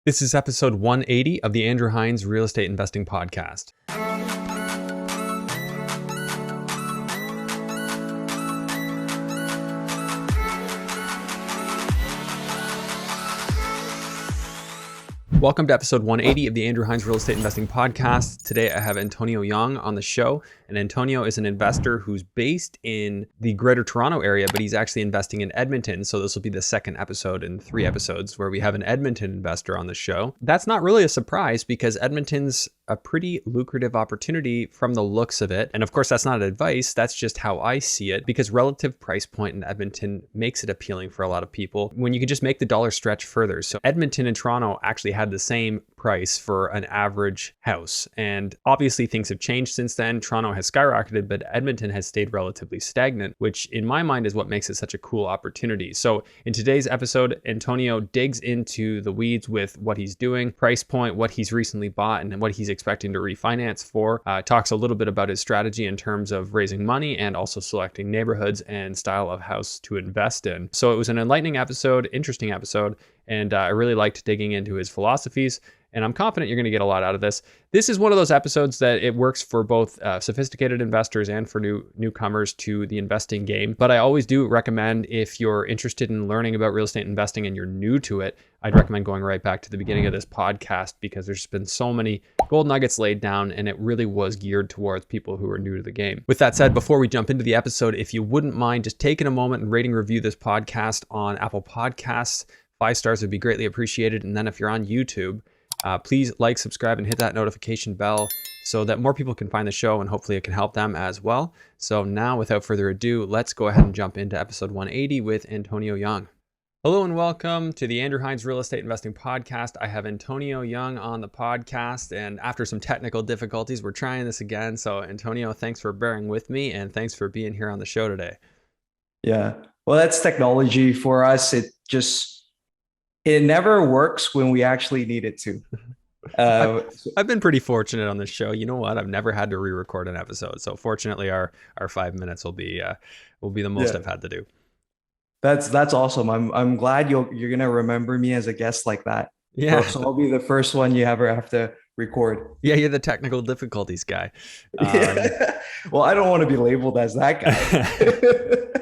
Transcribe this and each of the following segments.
This is episode 180 of the Andrew Hines Real Estate Investing Podcast. Welcome to episode 180 of the Andrew Hines Real Estate Investing Podcast. Today I have Antonio Yong on the show, and Antonio is an investor who's based in the Greater Toronto area, but he's actually investing in Edmonton. So this will be the second episode in 3 episodes where we have an Edmonton investor on the show. That's not really a surprise because Edmonton's a pretty lucrative opportunity from the looks of it. And of course, that's not advice. That's just how I see it, because relative price point in Edmonton makes it appealing for a lot of people when you can just make the dollar stretch further. So Edmonton and Toronto actually had the same price for an average house. And obviously things have changed since then. Toronto has skyrocketed, but Edmonton has stayed relatively stagnant, which in my mind is what makes it such a cool opportunity. So in today's episode, Antonio digs into the weeds with what he's doing, price point, what he's recently bought, and what he's expecting to refinance for. Talks a little bit about his strategy in terms of raising money and also selecting neighborhoods and style of house to invest in. So it was an enlightening episode, interesting episode, and I really liked digging into his philosophies. And I'm confident you're going to get a lot out of this. This is one of those episodes that it works for both sophisticated investors and for newcomers to the investing game. But I always do recommend, if you're interested in learning about real estate investing and you're new to it, I'd recommend going right back to the beginning of this podcast, because there's been so many gold nuggets laid down, and it really was geared towards people who are new to the game. With that said, before we jump into the episode, if you wouldn't mind just taking a moment and rating review this podcast on Apple Podcasts, 5 stars would be greatly appreciated. And then if you're on YouTube, please like, subscribe, and hit that notification bell so that more people can find the show, and hopefully it can help them as well. So now, without further ado, let's go ahead and jump into episode 180 with Antonio Yong. Hello and welcome to the Andrew Hines Real Estate Investing Podcast. I have Antonio Yong on the podcast, and after some technical difficulties, we're trying this again. So Antonio, thanks for bearing with me, and thanks for being here on the show today. Yeah, well, that's technology for us. It never works when we actually need it to. I've been pretty fortunate on this show. You know what? I've never had to re-record an episode. So fortunately, our 5 minutes will be the most I've had to do. That's awesome. I'm glad you're gonna remember me as a guest like that. Yeah. So I'll be the first one you ever have to record. Yeah, you're the technical difficulties guy. Well, I don't want to be labeled as that guy.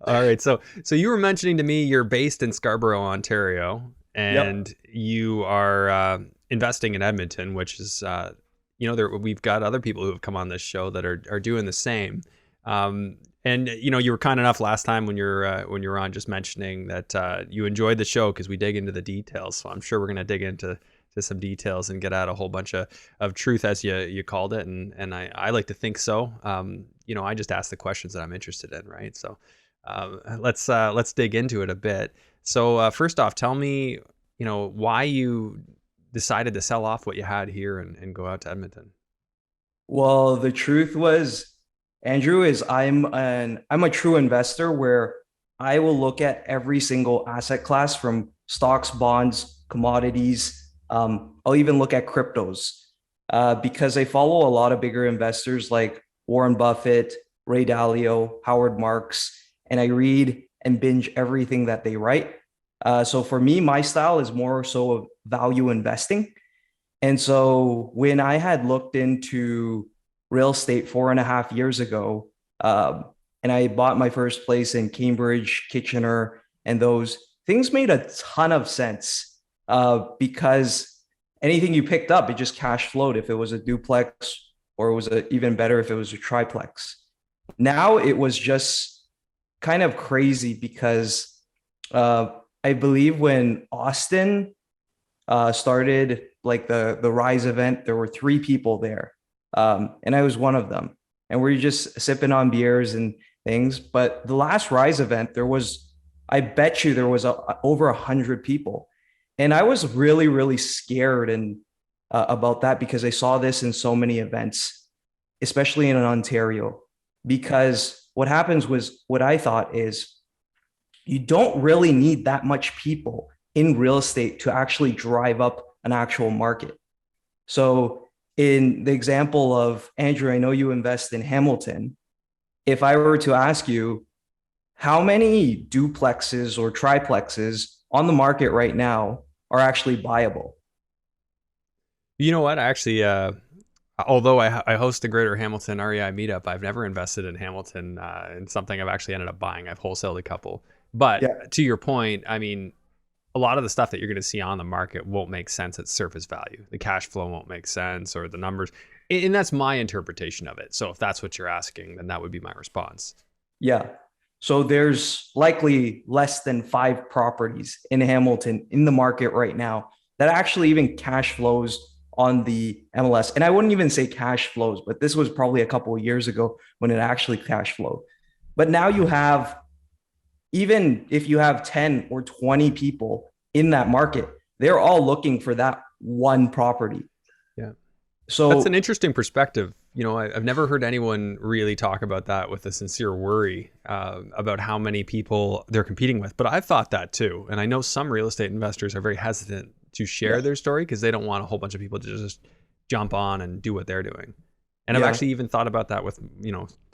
All right. So you were mentioning to me you're based in Scarborough, Ontario, and you are investing in Edmonton, which is, we've got other people who have come on this show that are doing the same. And you were kind enough last time when you're on, just mentioning that you enjoyed the show because we dig into the details. So I'm sure we're going to dig into some details and get at a whole bunch of truth, as you called it. And I like to think so. I just ask the questions that I'm interested in, right? So let's dig into it a bit. So first off, tell me, why you decided to sell off what you had here and go out to Edmonton. Well, the truth was, Andrew, is I'm a true investor where I will look at every single asset class, from stocks, bonds, commodities. I'll even look at cryptos because I follow a lot of bigger investors like Warren Buffett, Ray Dalio, Howard Marks, and I read and binge everything that they write. So for me, my style is more so of value investing. And so when I had looked into real estate 4.5 years ago, and I bought my first place in Cambridge, Kitchener, and those things made a ton of sense because anything you picked up, it just cash flowed if it was a duplex, or it was even better if it was a triplex. Now it was just kind of crazy because I believe when Austin started, like the Rise event, there were 3 people there. And I was one of them, and we're just sipping on beers and things. But the last Rise event, I bet you there was over 100 people. And I was really, really scared about that, because I saw this in so many events, especially in Ontario, because what happens was, what I thought is, you don't really need that much people in real estate to actually drive up an actual market. So in the example of Andrew, I know you invest in Hamilton. If I were to ask you, how many duplexes or triplexes on the market right now are actually buyable? You know what? Actually, although I host the Greater Hamilton REI meetup, I've never invested in Hamilton in something I've actually ended up buying. I've wholesaled a couple. Yeah. But to your point, I mean, a lot of the stuff that you're going to see on the market won't make sense at surface value. The cash flow won't make sense or the numbers. And that's my interpretation of it. So if that's what you're asking, then that would be my response. Yeah. So there's likely less than 5 properties in Hamilton in the market right now that actually even cash flows on the MLS. And I wouldn't even say cash flows, but this was probably a couple of years ago when it actually cash flowed. But now you have, even if you have 10 or 20 people in that market, they're all looking for that one property. Yeah. That's an So interesting perspective. You know, I've never heard anyone really talk about that with a sincere worry about how many people they're competing with. But I've thought that too. And I know some real estate investors are very hesitant to share yeah, their story because they don't want a whole bunch of people to just jump on and do what they're doing. And I've yeah, actually even thought about that with,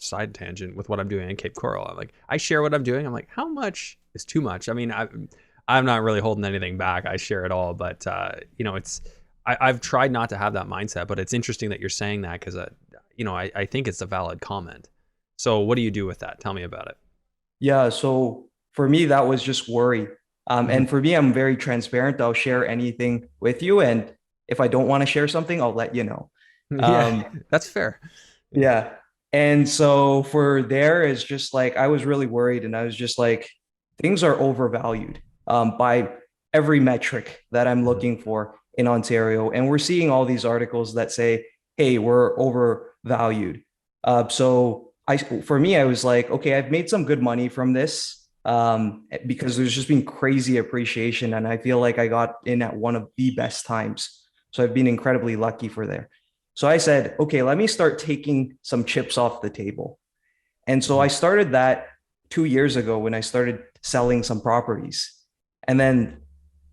side tangent with what I'm doing in Cape Coral. I'm like, I share what I'm doing. I'm like, how much is too much? I mean, I'm not really holding anything back. I share it all. But, I've tried not to have that mindset. But it's interesting that you're saying that because, I think it's a valid comment. So what do you do with that? Tell me about it. yeah. So for me, that was just worry. And Mhm. for me, I'm very transparent. I'll share anything with you. And if I don't want to share something, I'll let you know. Yeah, Um, that's fair. Yeah. yeah. And so for there is just like, I was really worried and I was just like, things are overvalued by every metric that I'm Mhm. looking for in Ontario. And we're seeing all these articles that say, hey, we're overvalued. For me, I was like, okay, I've made some good money from this because there's just been crazy appreciation. And I feel like I got in at one of the best times. So I've been incredibly lucky for there. So I said, okay, let me start taking some chips off the table. And so I Mhm. started that 2 years ago when I started selling some properties. And then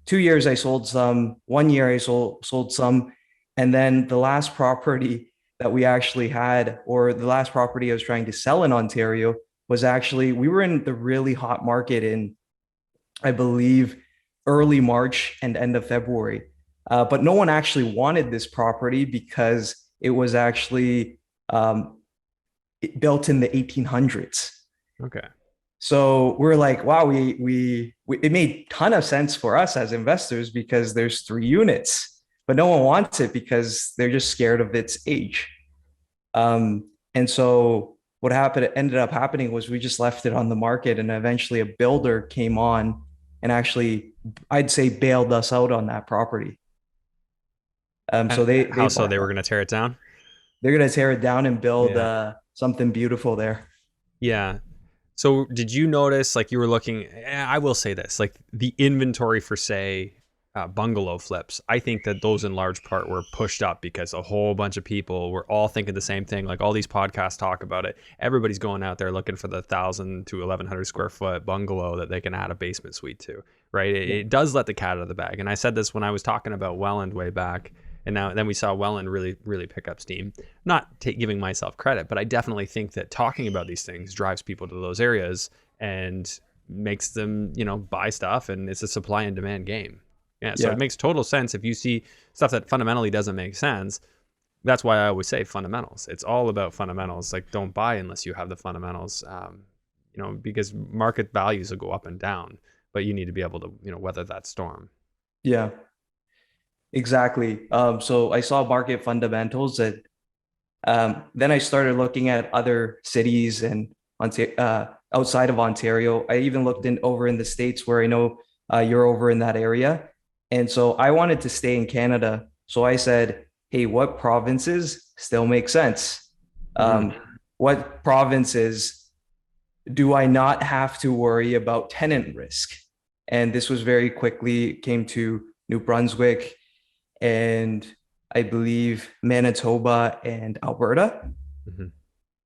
2 years I sold some, 1 year I sold some. And then the last property that we actually had, or the last property I was trying to sell in Ontario, was actually, we were in the really hot market in, I believe, early March and end of February. But no one actually wanted this property because it was actually um, built in the 1800s. Okay. So we're like, wow, we it made a ton of sense for us as investors because there's 3 units, but no one wants it because they're just scared of its age. And so what happened ended up happening was we just left it on the market, and eventually a builder came on and actually, I'd say, bailed us out on that property. So they How so? bought They were that. going to tear it down? They're gonna tear it down and build Yeah. something beautiful there. Yeah. So did you notice, like you were looking, I will say this, like the inventory for, say, bungalow flips, I think that those in large part were pushed up because a whole bunch of people were all thinking the same thing. Like all these podcasts talk about it. Everybody's going out there looking for the 1,000 to 1,100 square foot bungalow that they can add a basement suite to, right? Yeah. It does let the cat out of the bag. And I said this when I was talking about Welland way back. And now then we saw Welland really, really pick up steam. Not giving myself credit, but I definitely think that talking about these things drives people to those areas and makes them, buy stuff. And it's a supply and demand game. Yeah. So Yeah. it makes total sense if you see stuff that fundamentally doesn't make sense. That's why I always say fundamentals. It's all about fundamentals. Like don't buy unless you have the fundamentals, because market values will go up and down, but you need to be able to, weather that storm. Yeah. Exactly. So I saw market fundamentals that then I started looking at other cities and outside of Ontario. I even looked in over in the States where I know you're over in that area. And so I wanted to stay in Canada. So I said, hey, what provinces still make sense? Mm-hmm. What provinces do I not have to worry about tenant risk? And this was very quickly came to New Brunswick and I believe Manitoba and Alberta. Mm-hmm.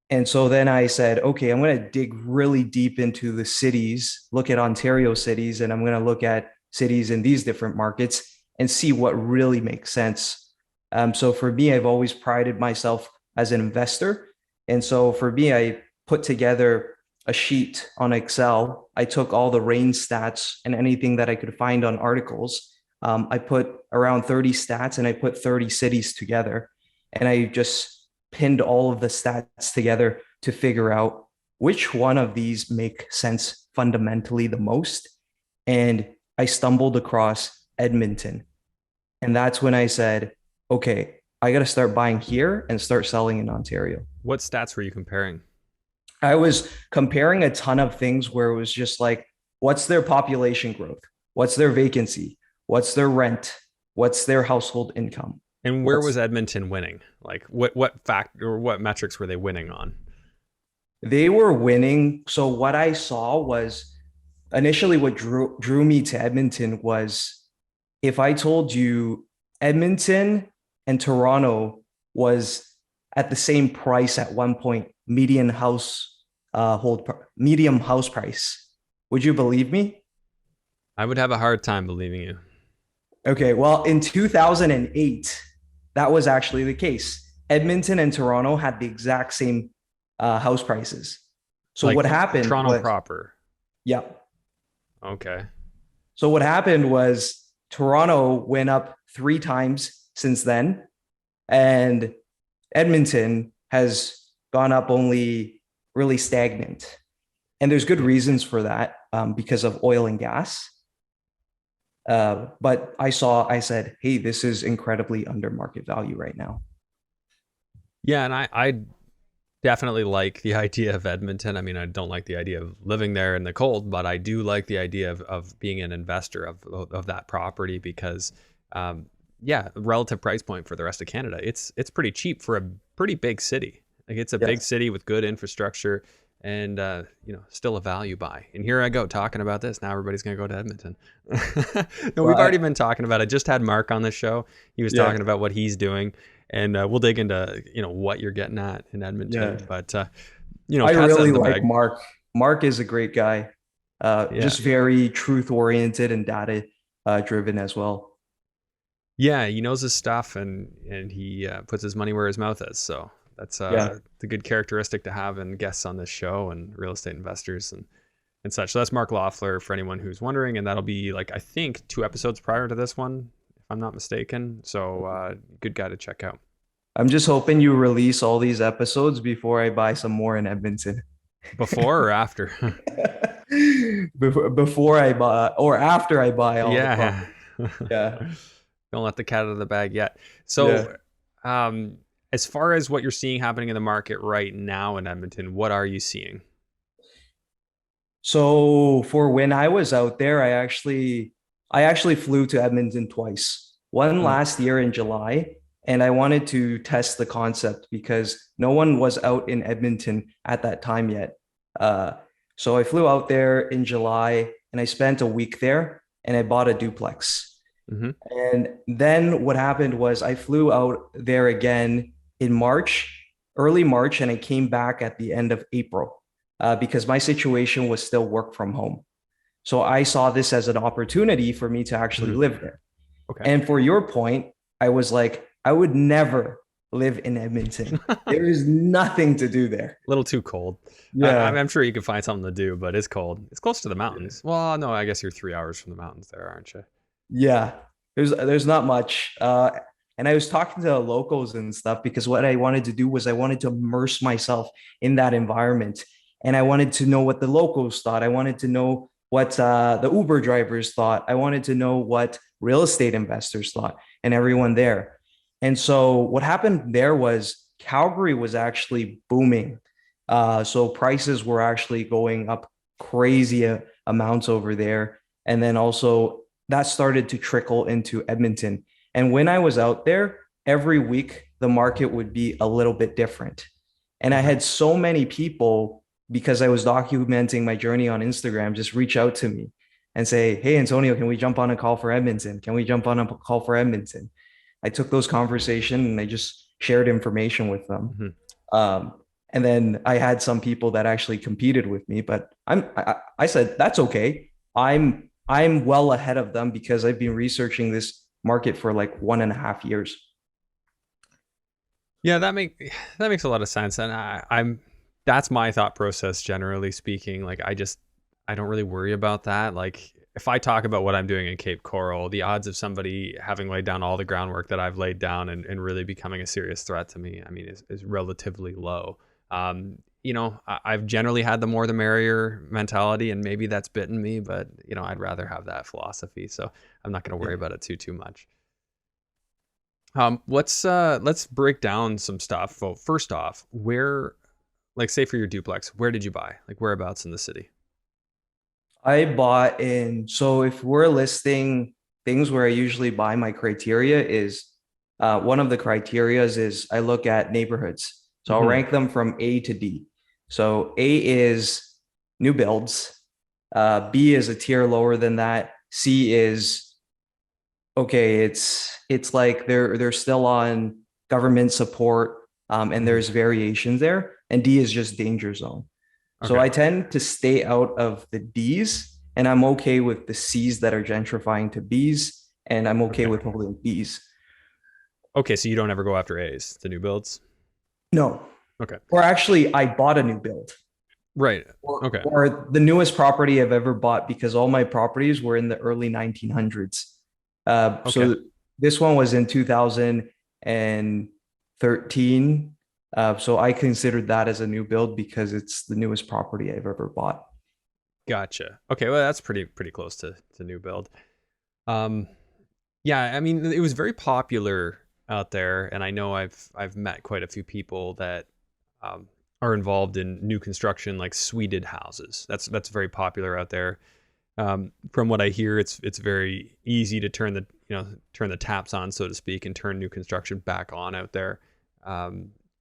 And so then I said, okay, I'm going to dig really deep into the cities, look at Ontario cities, and I'm going to look at cities in these different markets and see what really makes sense. So for me, I've always prided myself as an investor. And so for me, I put together a sheet on Excel. I took all the rain stats and anything that I could find on articles. I put around 30 stats and I put 30 cities together. And I just pinned all of the stats together to figure out which one of these make sense fundamentally the most. And I stumbled across Edmonton. And that's when I said, okay, I got to start buying here and start selling in Ontario. What stats were you comparing? I was comparing a ton of things where it was just like, what's their population growth? What's their vacancy? What's their rent? What's their household income? And where was Edmonton winning? Like what fact or what metrics were they winning on? They were winning. So what I saw was initially what drew me to Edmonton was if I told you Edmonton and Toronto was at the same price at one point, medium house price, would you believe me? I would have a hard time believing you. Okay, well, in 2008, that was actually the case. Edmonton and Toronto had the exact same house prices. So like what happened? Toronto proper. Yeah. Okay. So what happened was Toronto went up 3 times since then, and Edmonton has gone up only really stagnant. And there's good reasons for that because of oil and gas. But I said, hey, this is incredibly under market value right now. Yeah, and I definitely like the idea of Edmonton. I mean, I don't like the idea of living there in the cold, but I do like the idea of being an investor of that property because, relative price point for the rest of Canada, it's pretty cheap for a pretty big city. Like it's a big city with good infrastructure and still a value buy. And here I go talking about this. Now everybody's gonna go to Edmonton. No, we've already been talking about it. I just had Mark on the show. He was talking about what he's doing. And we'll dig into what you're getting at in Edmonton, but I really like Mark. Mark is a great guy, just very truth oriented and data driven as well. Yeah, he knows his stuff, and he puts his money where his mouth is. So that's the good characteristic to have in guests on this show and real estate investors and such. So that's Mark Loeffler for anyone who's wondering, and that'll be I think 2 episodes prior to this one, I'm not mistaken. So good guy to check out. I'm just hoping you release all these episodes before I buy some more in Edmonton. Before or after? before I buy or after I buy all the property. Yeah. Don't let the cat out of the bag yet. So as far as what you're seeing happening in the market right now in Edmonton, what are you seeing? So for when I was out there, I actually flew to Edmonton twice. One last year in July, and I wanted to test the concept because no one was out in Edmonton at that time yet. So I flew out there in July and I spent a week there and I bought a duplex. Mm-hmm. And then what happened was I flew out there again in early March, and I came back at the end of April because my situation was still work from home. So I saw this as an opportunity for me to actually live there. Okay. And for your point, I was like, I would never live in Edmonton. There is nothing to do there. A little too cold. Yeah. I'm sure you can find something to do, but it's cold. It's close to the mountains. Well, no, I guess you're 3 hours from the mountains there, aren't you? Yeah. There's not much. And I was talking to the locals and stuff because what I wanted to do was I wanted to immerse myself in that environment. And I wanted to know what the locals thought. I wanted to know what the Uber drivers thought. I wanted to know what real estate investors thought and everyone there. And so what happened there was Calgary was actually booming. So prices were actually going up crazy amounts over there. And then also that started to trickle into Edmonton. And when I was out there, every week the market would be a little bit different. And I had so many people, because I was documenting my journey on Instagram, just reach out to me and say, hey, Antonio, can we jump on a call for Edmonton? Can we jump on a call for Edmonton? I took those conversations and I just shared information with them. Mm-hmm. And then I had some people that actually competed with me, but I said, that's okay. I'm well ahead of them because I've been researching this market for like 1.5 years. Yeah, that makes a lot of sense. And that's my thought process, generally speaking. Like, I don't really worry about that. Like, if I talk about what I'm doing in Cape Coral, the odds of somebody having laid down all the groundwork that I've laid down and really becoming a serious threat to me, I mean, is relatively low. I've generally had the more the merrier mentality, and maybe that's bitten me, but I'd rather have that philosophy. So I'm not going to worry about it too much. Let's break down some stuff. Well, first off, where, like, say for your duplex, where did you buy? Like, whereabouts in the city? I bought in. So if we're listing things where I usually buy, my criteria is one of the criterias is I look at neighborhoods. So I'll rank them from A to D. So A is new builds. B is a tier lower than that. C is okay. It's like they're still on government support, and there's variations there. And D is just danger zone. So Okay. I tend to stay out of the D's, and I'm okay with the C's that are gentrifying to B's, and I'm okay with holding B's. Okay, so you don't ever go after A's, the new builds? No. Okay. Or actually, I bought a new build. Right. Or, Okay. or the newest property I've ever bought, because all my properties were in the early 1900s. So this one was in 2013. So I considered that as a new build because it's the newest property I've ever bought. Gotcha. Okay, well that's pretty close to new build. Yeah, I mean it was very popular out there, and I know I've met quite a few people that are involved in new construction, like suited houses. That's very popular out there. From what I hear, it's very easy to turn the taps on, so to speak, and turn new construction back on out there.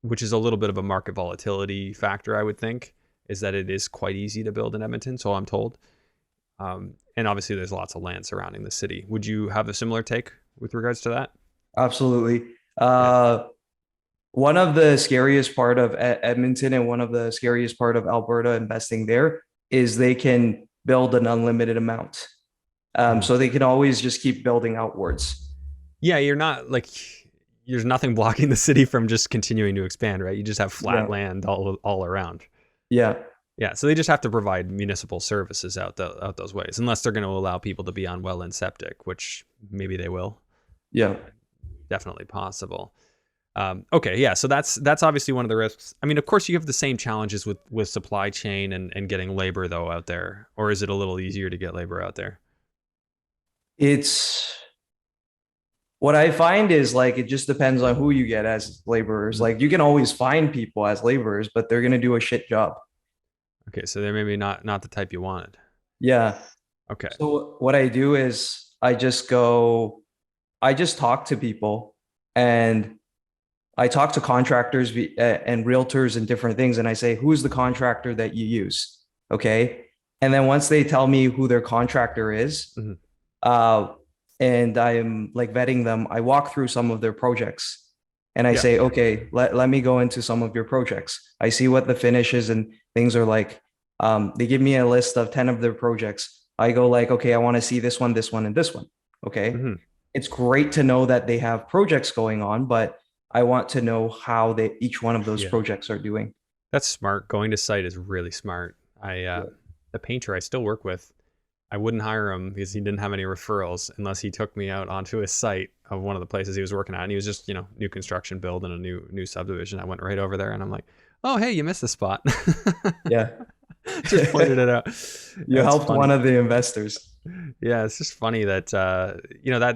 Which is a little bit of a market volatility factor, I would think, is that it is quite easy to build in Edmonton, so I'm told. And obviously there's lots of land surrounding the city. Would you have a similar take with regards to that? Absolutely. Yeah. One of the scariest part of Edmonton and one of the scariest part of Alberta investing there is they can build an unlimited amount. So they can always just keep building outwards. Yeah, you're not like there's nothing blocking the city from just continuing to expand, right? You just have flat land all around. Yeah. Yeah, so they just have to provide municipal services out those ways, unless they're going to allow people to be on well and septic, which maybe they will. Yeah. Definitely possible. Okay, yeah, so that's obviously one of the risks. I mean, of course, you have the same challenges with supply chain and getting labor, though, out there. Or is it a little easier to get labor out there? It's what I find is like it just depends on who you get as laborers. Like you can always find people as laborers, but they're gonna do a shit job. Okay, so they're maybe not the type you wanted. Yeah. Okay. So what I do is I just talk to people, and I talk to contractors and realtors and different things. And I say, who's the contractor that you use? Okay. And then once they tell me who their contractor is, and I'm like vetting them, I walk through some of their projects and I say, okay, let me go into some of your projects. I see what the finishes and things are like. They give me a list of 10 of their projects. I go like, okay, I want to see this one, and this one. Okay. It's great to know that they have projects going on, but I want to know how each one of those projects are doing. That's smart. Going to site is really smart. The painter I still work with, I wouldn't hire him because he didn't have any referrals unless he took me out onto his site of one of the places he was working at. And he was just, new construction build in a new subdivision. I went right over there and I'm like, oh, hey, you missed the spot. Yeah. Just pointed it out. You helped one of the investors. Yeah, it's just funny that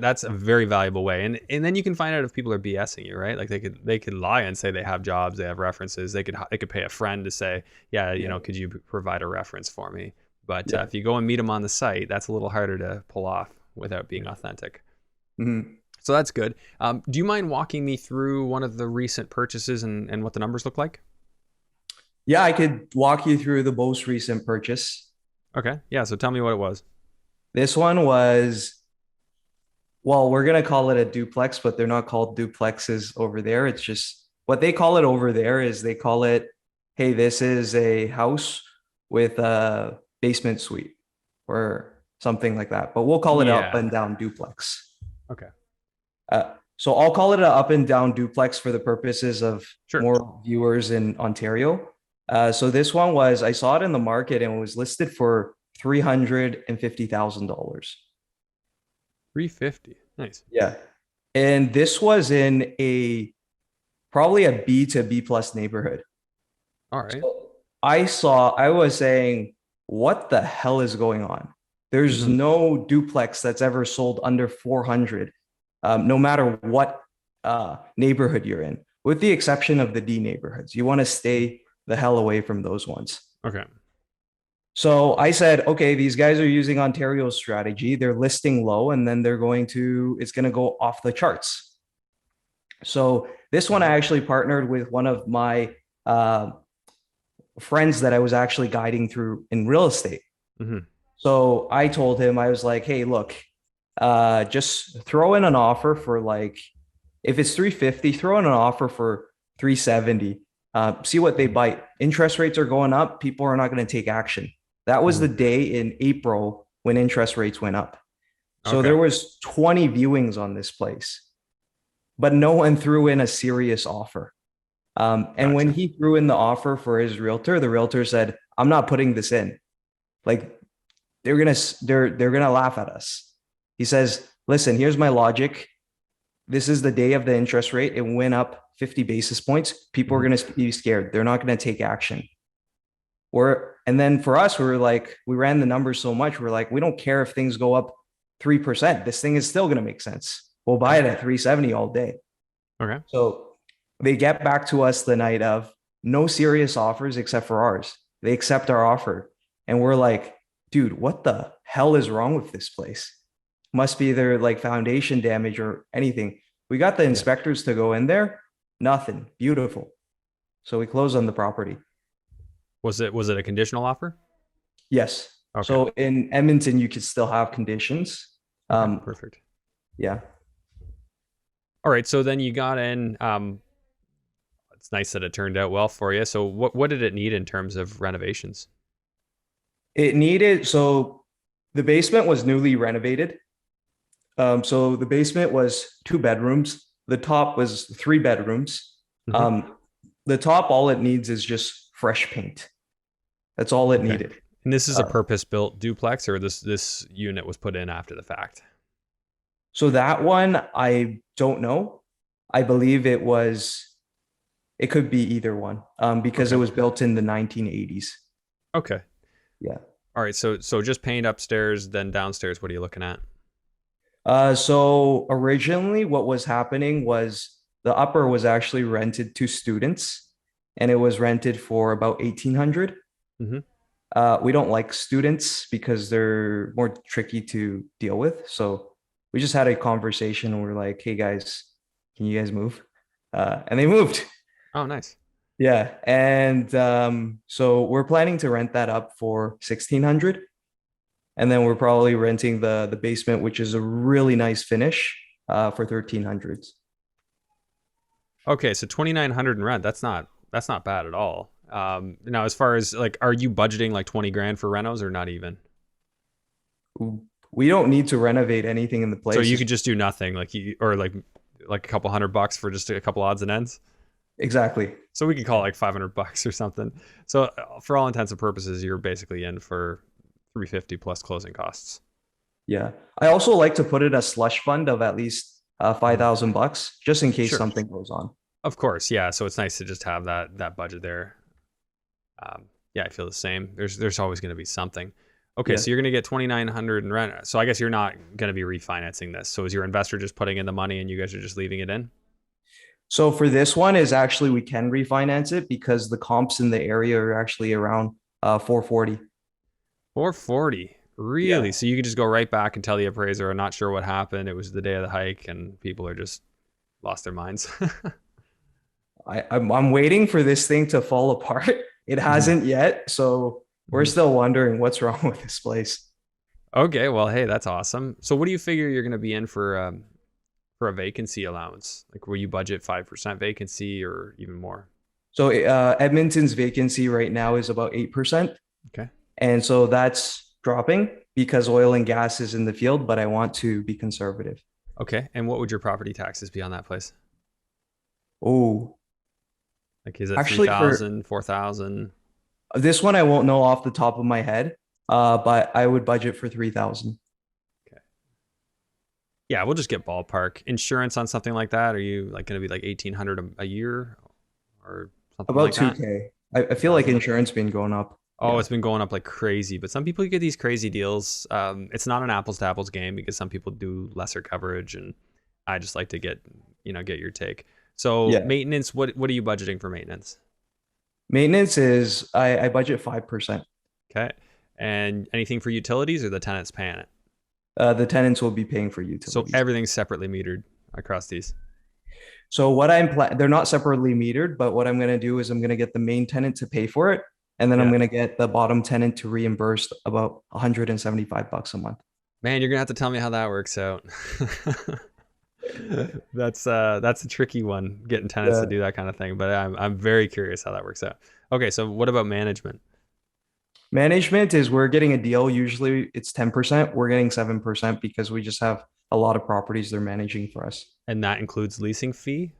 that's a very valuable way, and then you can find out if people are BSing you, right? Like they could lie and say they have jobs, they have references, they could pay a friend to say, could you provide a reference for me? But if you go and meet them on the site, that's a little harder to pull off without being authentic. So that's good. Do you mind walking me through one of the recent purchases and what the numbers look like? Yeah, I could walk you through the most recent purchase. Okay. Yeah. So tell me what it was. This one was, well, we're going to call it a duplex, but they're not called duplexes over there. It's just what they call it over there is they call it, hey, this is a house with a basement suite or something like that. But we'll call it up and down duplex. Okay. So I'll call it an up and down duplex for the purposes of more viewers in Ontario. So this one I saw it in the market and it was listed for $350,000. 350. Nice. Yeah. And this was in a probably a B to B plus neighborhood. All right. So I was saying, what the hell is going on? There's Mm-hmm. no duplex that's ever sold under 400, no matter what neighborhood you're in, with the exception of the D neighborhoods. You want to stay the hell away from those ones. Okay. So I said, okay, these guys are using Ontario's strategy. They're listing low and then it's going to go off the charts. So this one, I actually partnered with one of my friends that I was actually guiding through in real estate. Mm-hmm. So I told him, I was like, hey, look, just throw in an offer for like, if it's 350, throw in an offer for 370. See what they bite. Interest rates are going up. People are not going to take action. That was the day in April when interest rates went up. So Okay. there was 20 viewings on this place, but no one threw in a serious offer. And when Gotcha. he threw in the offer for his realtor, the realtor said, "I'm not putting this in. Like they're gonna laugh at us." He says, "Listen, here's my logic. This is the day of the interest rate. It went up 50 basis points. People are Mhm. gonna be scared. They're not gonna take action." And then for us, we were like, we ran the numbers so much, we're like, we don't care if things go up 3%. This thing is still gonna make sense. We'll buy it at 370 all day. Okay. So they get back to us the night of no serious offers except for ours. They accept our offer. And we're like, dude, what the hell is wrong with this place? Must be either like foundation damage or anything. We got the Yeah. inspectors to go in there. Nothing. Beautiful. So we closed on the property. Was it a conditional offer? Yes. Okay. So in Edmonton, you could still have conditions. Okay. Perfect. Yeah. All right. So then you got in. It's nice that it turned out well for you. So what did it need in terms of renovations? So the basement was newly renovated. So the basement was 2 bedrooms. The top was 3 bedrooms. Mhm. The top, all it needs is just fresh paint. That's all it Okay. needed. And this is a Uh, purpose-built duplex, or this unit was put in after the fact? so that one, I don't know. I believe it could be either one, because it Okay. was built in the 1980s. Okay. Yeah. All right. So just paint upstairs, then downstairs. What are you looking at? So originally what was happening was the upper was actually rented to students and it was rented for about 1800. Mm-hmm. We don't like students because they're more tricky to deal with. So we just had a conversation and we're like, hey guys, can you guys move? And they moved. Oh, nice. Yeah. And so we're planning to rent that up for 1600. And then we're probably renting the basement, which is a really nice finish, for 1300s. Okay. So 2,900 in rent. That's not bad at all. Now, as far as like, are you budgeting like 20 grand for renos or not even? We don't need to renovate anything in the So place. you could just do nothing, or like a couple $100 for just a couple odds and ends. Exactly. So we could call it like $500 or something. So for all intents and purposes, you're basically in for 350 plus closing costs. Yeah. I also like to put in a slush fund of at least $5,000 just in case Sure. something goes on. Of course, yeah. So it's nice to just have that budget there. Yeah, I feel the same. There's always going to be something. Okay, Yeah. so you're going to get 2,900 in rent. So I guess you're not going to be refinancing this. So is your investor just putting in the money and you guys are just leaving it in? So for this one is actually we can refinance it because the comps in the area are actually around 440. 440. Yeah. Really? So you could just go right back and tell the appraiser, I'm not sure what happened. It was the day of the hike and people are just lost their minds. I'm waiting for this thing to fall apart. It hasn't yet, so we're Mhm. still wondering what's wrong with this place. Okay, well, hey, that's awesome. So what do you figure you're going to be in for a vacancy allowance? Like, will you budget 5% vacancy or even more? So Edmonton's vacancy right now is about 8%. Okay. And so that's dropping because oil and gas is in the field, but I want to be conservative. Okay. And what would your property taxes be on that place? Oh, Like, is it actually, for 3,000, 4,000? this one, I won't know off the top of my head. But I would budget for 3,000. Okay. Yeah, we'll just get ballpark. Insurance on something like that, are you like going to be like 1,800 a year or something About like that? 2K. I feel like 2,000? insurance been going up. Oh, Yeah. it's been going up like crazy, but some people get these crazy deals. It's not an apples to apples game because some people do lesser coverage, and I just like to get your take. So Yeah. maintenance, what are you budgeting for maintenance? Maintenance is I budget 5%. Okay, and anything for utilities or the tenants paying it? The tenants will be paying for So utilities. everything's separately metered across these. So what they're not separately metered, but what I'm going to do is I'm going to get the main tenant to pay for it, and then I'm Yeah, going to get the bottom tenant to reimburse about $175 a month. man, you're gonna have to tell me how that works out. That's a tricky one, getting tenants to Yeah. do that kind of thing. But I'm very curious how that works out. Okay, so what about management? Management is we're getting a deal. Usually it's 10%. We're getting 7% because we just have a lot of properties they're managing for us. And that includes leasing fee,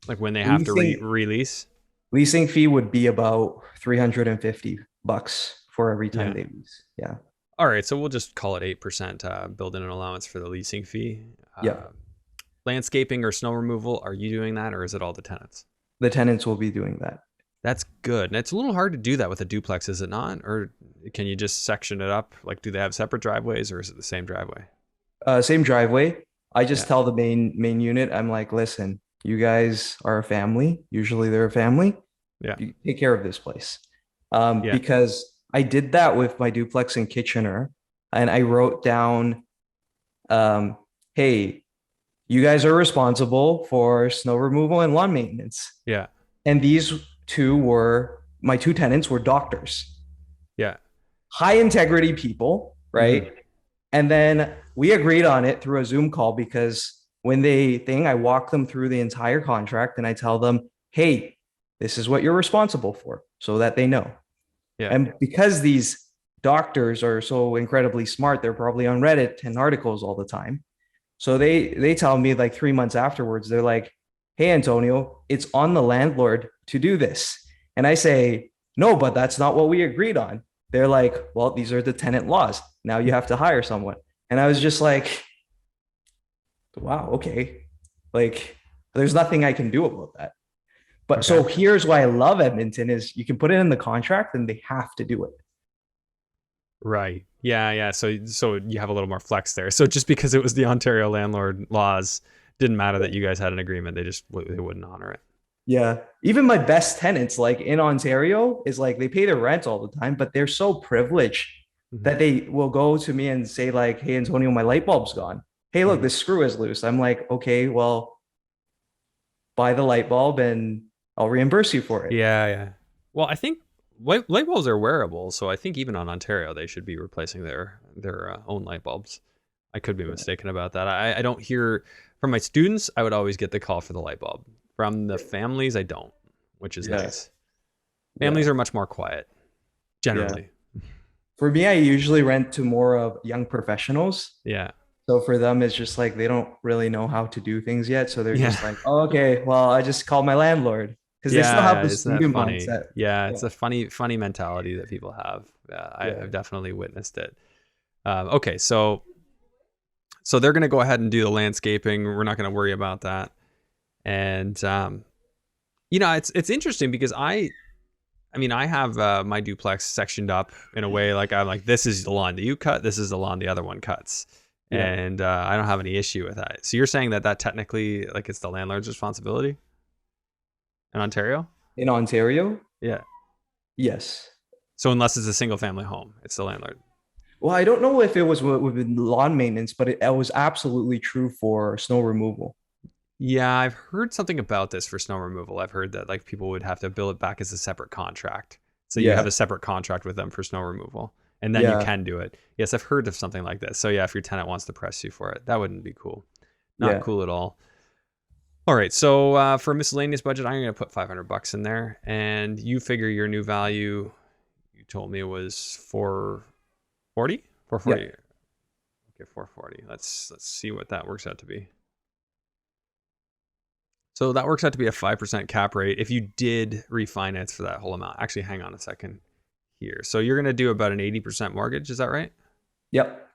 like when they have to Leasing release. leasing fee would be about $350 for every time Yeah. they lease. Yeah. All right, so we'll just call it 8%. Build in an allowance for the leasing fee. Yeah. Landscaping or snow removal, are you doing that, or is it all the tenants? The tenants will be doing that. That's good. And it's a little hard to do that with a duplex, is it not? Or can you just section it up? Like, do they have separate driveways, or is it the same driveway? Same driveway. I just Yeah. tell the main unit, I'm like, listen, you guys are a family. Usually they're a family. Yeah. You take care of this place. Yeah. Because I did that with my duplex in Kitchener, and I wrote down, hey, you guys are responsible for snow removal and lawn maintenance. Yeah. And my two tenants were doctors, Yeah. high integrity people, Hmm. right? And then we agreed on it through a Zoom call because I walk them through the entire contract and I tell them, hey, this is what you're responsible for so that they know. Yeah. And because these doctors are so incredibly smart, they're probably on Reddit and articles all the time. So they tell me like 3 months afterwards, they're like, hey, Antonio, it's on the landlord to do this. And I say, no, but that's not what we agreed on. They're like, well, these are the tenant laws. Now you have to hire someone. And I was just like, wow, okay. Like, there's nothing I can do about that. But so Okay. here's why I love Edmonton is you can put it in the contract and they have to do it. Right. Yeah. Yeah. So you have a little more flex there. So just because it was the Ontario landlord laws, didn't matter that you guys had an agreement. They wouldn't honor it. Yeah. Even my best tenants, like in Ontario, is like they pay their rent all the time, but they're so privileged Hmm. that they will go to me and say, like, hey, Antonio, my light bulb's gone. Hey, look, Hmm. this screw is loose. I'm like, okay, well, buy the light bulb and I'll reimburse you for it. Yeah. Yeah. Well, I think light bulbs are wearable, so I think even on Ontario they should be replacing their own light bulbs. I could be Yeah. mistaken about that. I don't hear from my students. I would always get the call for the light bulb. From the families, I don't, which is Yeah. nice. Families Yeah. are much more quiet Yeah. generally. For me, I usually rent to more of young professionals. Yeah. So for them, it's just like they don't really know how to do things yet. So they're Yeah. just like, oh, okay, well, I just call my landlord because they still Yeah, have yeah, the isn't that student funny? mindset. Yeah, Yeah. it's a funny mentality that people have. Yeah, Yeah. I've definitely witnessed it. Okay, so they're gonna go ahead and do the landscaping. We're not gonna worry about that. And it's interesting because I mean, I have my duplex sectioned up in a way like I'm like, this is the lawn that you cut, this is the lawn the other one cuts, Yeah. and I don't have any issue with that. So you're saying that technically like it's the landlord's responsibility in Ontario? In Ontario, Yeah. yes. So unless it's a single family home, it's the landlord. Well, I don't know if it was with lawn maintenance, but it was absolutely true for snow removal. Yeah, I've heard something about this for snow removal. I've heard that like people would have to bill it back as a separate contract. So you have Yeah. a separate contract with them for snow removal, and then you Yeah. can do it. Yes, I've heard of something like this. So yeah, if your tenant wants to press you for it, that wouldn't be cool. Not Yeah. cool at all. All right, so for miscellaneous budget, I'm gonna put $500 in there, and you figure your new value. You told me it was 440. 440. Yeah. Okay, 440. Let's see what that works out to be. So that works out to be a 5% cap rate if you did refinance for that whole amount. Actually, hang on a second here. So you're going to do about an 80% mortgage. Is that right? Yep.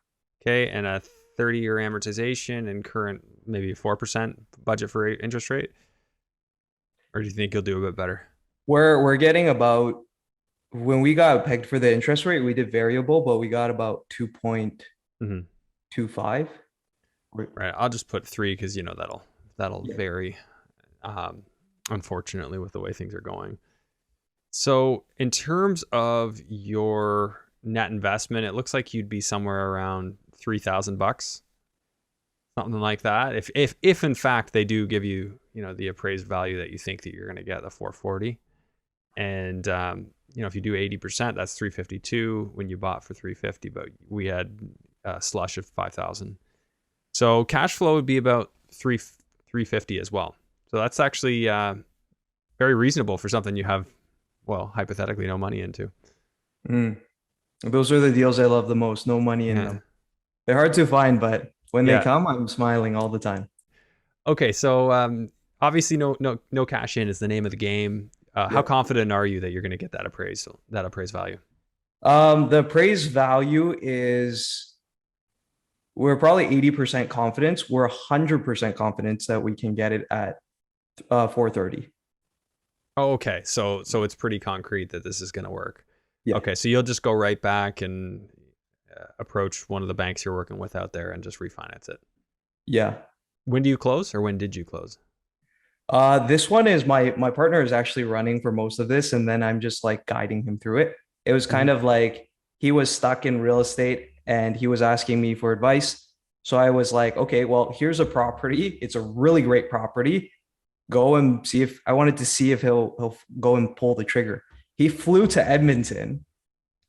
Okay. And a 30-year amortization and current maybe 4% budget for interest rate. Or do you think you'll do a bit better? We're getting about when we got pegged for the interest rate, we did variable, but we got about 2.25. Right. I'll just put 3 because that'll Yeah. vary. Um, unfortunately, with the way things are going. So in terms of your net investment, it looks like you'd be somewhere around $3,000, something like that. If in fact they do give you, the appraised value that you think that you're going to get, the 440, and if you do 80%, that's 352 when you bought for 350, but we had a slush of 5,000. So cash flow would be about 350 as well. So that's actually very reasonable for something you have, well, hypothetically no money into. Mm. Those are the deals I love the most. No money in Yeah. them. They're hard to find, but when they Yeah. come, I'm smiling all the time. Okay, so obviously no cash in is the name of the game. How Yep. confident are you that you're going to get that appraised value? The appraised value is we're probably 80% confidence. We're 100% confidence that we can get it at 430. Oh, okay. So it's pretty concrete that this is going to work. Yeah. Okay, so you'll just go right back and approach one of the banks you're working with out there and just refinance it. Yeah. When do you close, or when did you close? This one is my partner is actually running for most of this, and then I'm just like guiding him through it. It was kind of like he was stuck in real estate and he was asking me for advice. So I was like, okay, well, here's a property. It's a really great property. Go and see if I wanted to see if he'll go and pull the trigger. He flew to Edmonton,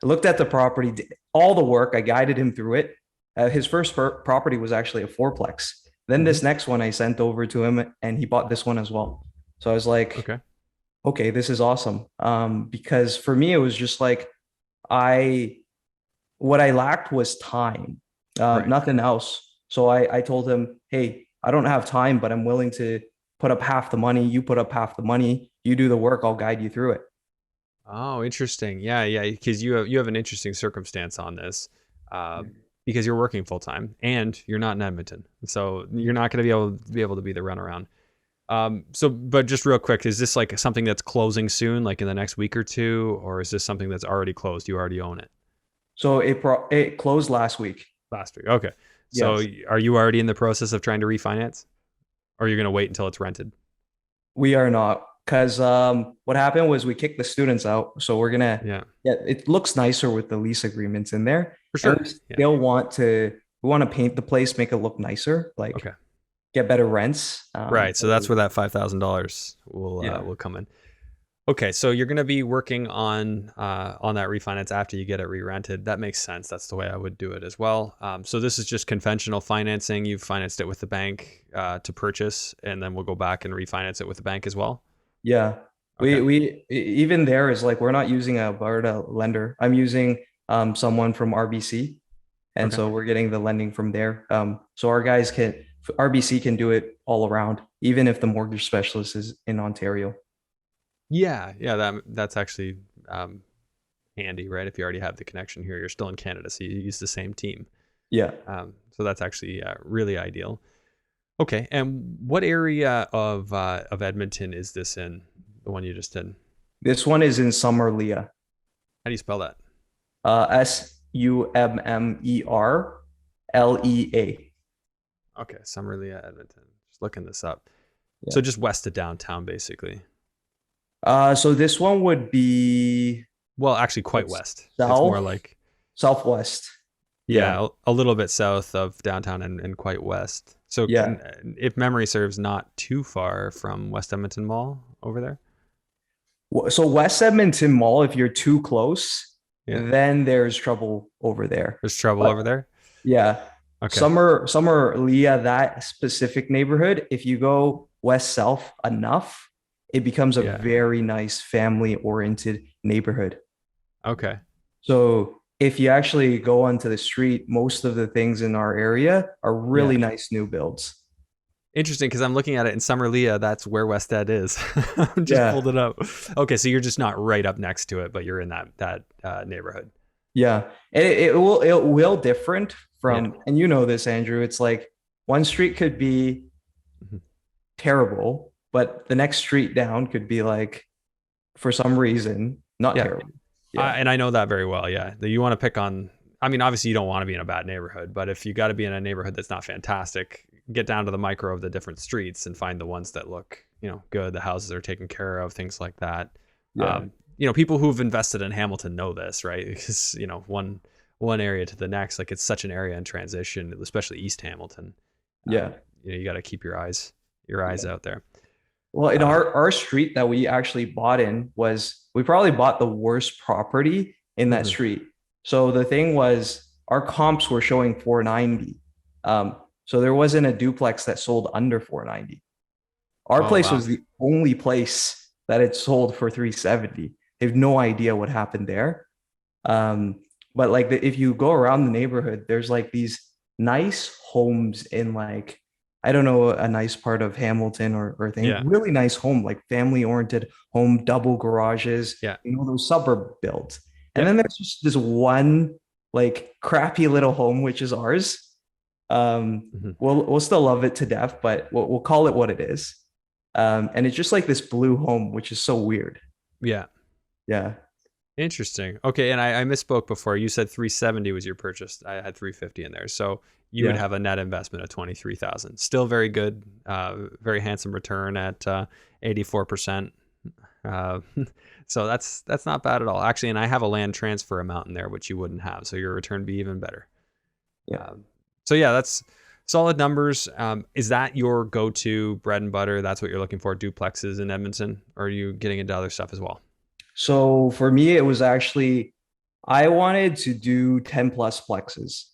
looked at the property, did all the work. I guided him through it. His first property was actually a fourplex. Then this next one I sent over to him, and he bought this one as well. So I was like, Okay. okay, this is awesome. Because for me, it was just like I what I lacked was time, Right. nothing else. So I told him, hey, I don't have time, but I'm willing to put up half the money. You put up half the money. You do the work. I'll guide you through it. Oh, interesting. Yeah, yeah. Because you have an interesting circumstance on this, because you're working full time and you're not in Edmonton, so you're not going to be able to be the runaround. But just real quick, is this like something that's closing soon, like in the next week or two, or is this something that's already closed? You already own it. So it closed last week. Last week. Okay. So Yes, are you already in the process of trying to refinance, or are you going to wait until it's rented? we are not because what happened was we kicked the students out. So we're gonna Yeah, yeah, it looks nicer with the lease agreements in there, for and sure. Yeah. we want to paint the place, make it look nicer, like Okay. get better rents. Right. So that's where that $5,000 Yeah. will come in. Okay, so you're going to be working on that refinance after you get it re-rented. That makes sense. That's the way I would do it as well. So this is just conventional financing. You've financed it with the bank to purchase, and then we'll go back and refinance it with the bank as well. Yeah. Okay. We even there is like we're not using a Alberta lender. I'm using someone from RBC. And Okay. so we're getting the lending from there. So our guys can RBC can do it all around, even if the mortgage specialist is in Ontario. Yeah, yeah. That's actually handy, right? If you already have the connection here, you're still in Canada, so you use the same team. Yeah. So that's actually really ideal. Okay, and what area of Edmonton is this in? The one you just did. This one is in Summerlea. How do you spell that? Summerlea. Okay, Summerlea, Edmonton. Just looking this up. Yeah. So just west of downtown, basically. So this one would be Well, actually, quite west. It's more south, like, southwest. Yeah. yeah, a little bit south of downtown and quite west. So Yeah. if memory serves, not too far from West Edmonton Mall over there. So West Edmonton Mall, if you're too close, Yeah, then there's trouble over there. there's trouble But over there. yeah, Okay. Summer Leah, that specific neighborhood, if you go west south enough, it becomes a Yeah. very nice family oriented neighborhood. Okay. So if you actually go onto the street, most of the things in our area are Yeah. really nice new builds. Interesting, because I'm looking at it in Summerlea. That's where West Ed is. Just Yeah. pulled it up. Okay, so you're just not right up next to it, but you're in that neighborhood. Yeah. And it will different Yeah. from, and you know this, Andrew. It's like one street could be Mhm. terrible, but the next street down could be like, for some reason, not Yeah. terrible. Yeah. And I know that very well. Yeah. That you want to pick on, I mean, obviously you don't want to be in a bad neighborhood, but if you got to be in a neighborhood that's not fantastic, get down to the micro of the different streets and find the ones that look, good. The houses are taken care of, things like that. Yeah. People who've invested in Hamilton know this, right? Because, one area to the next, like it's such an area in transition, especially East Hamilton. Yeah. You got to keep your eyes out there. Well, in Uh, our street that we actually bought in was we probably bought the worst property in that mhm. street. So the thing was our comps were showing 490. So there wasn't a duplex that sold under 490. Our Oh, place wow. was the only place that it sold for 370. They have no idea what happened there. But like if you go around the neighborhood, there's like these nice homes in like I don't know a nice part of Hamilton or thing. Yeah. Really nice home, like family oriented home, double garages. Yeah. Those suburb builds. And Yep. then there's just this one like crappy little home, which is ours. Mhm. We'll still love it to death, but we'll call it what it is. And it's just like this blue home, which is so weird. Yeah. Yeah. Interesting. Okay, and I misspoke before. You said 370 was your purchase. I had 350 in there. So you would Yeah. have a net investment of 23,000. Still very good. Very handsome return at 84%. Uh, so that's not bad at all. Actually, and I have a land transfer amount in there, which you wouldn't have. So your return be even better. Yeah. So yeah, that's solid numbers. Is that your go-to bread and butter? That's what you're looking for, duplexes in Edmonton? Or are you getting into other stuff as well? So for me, it was actually I wanted to do 10 plus plexes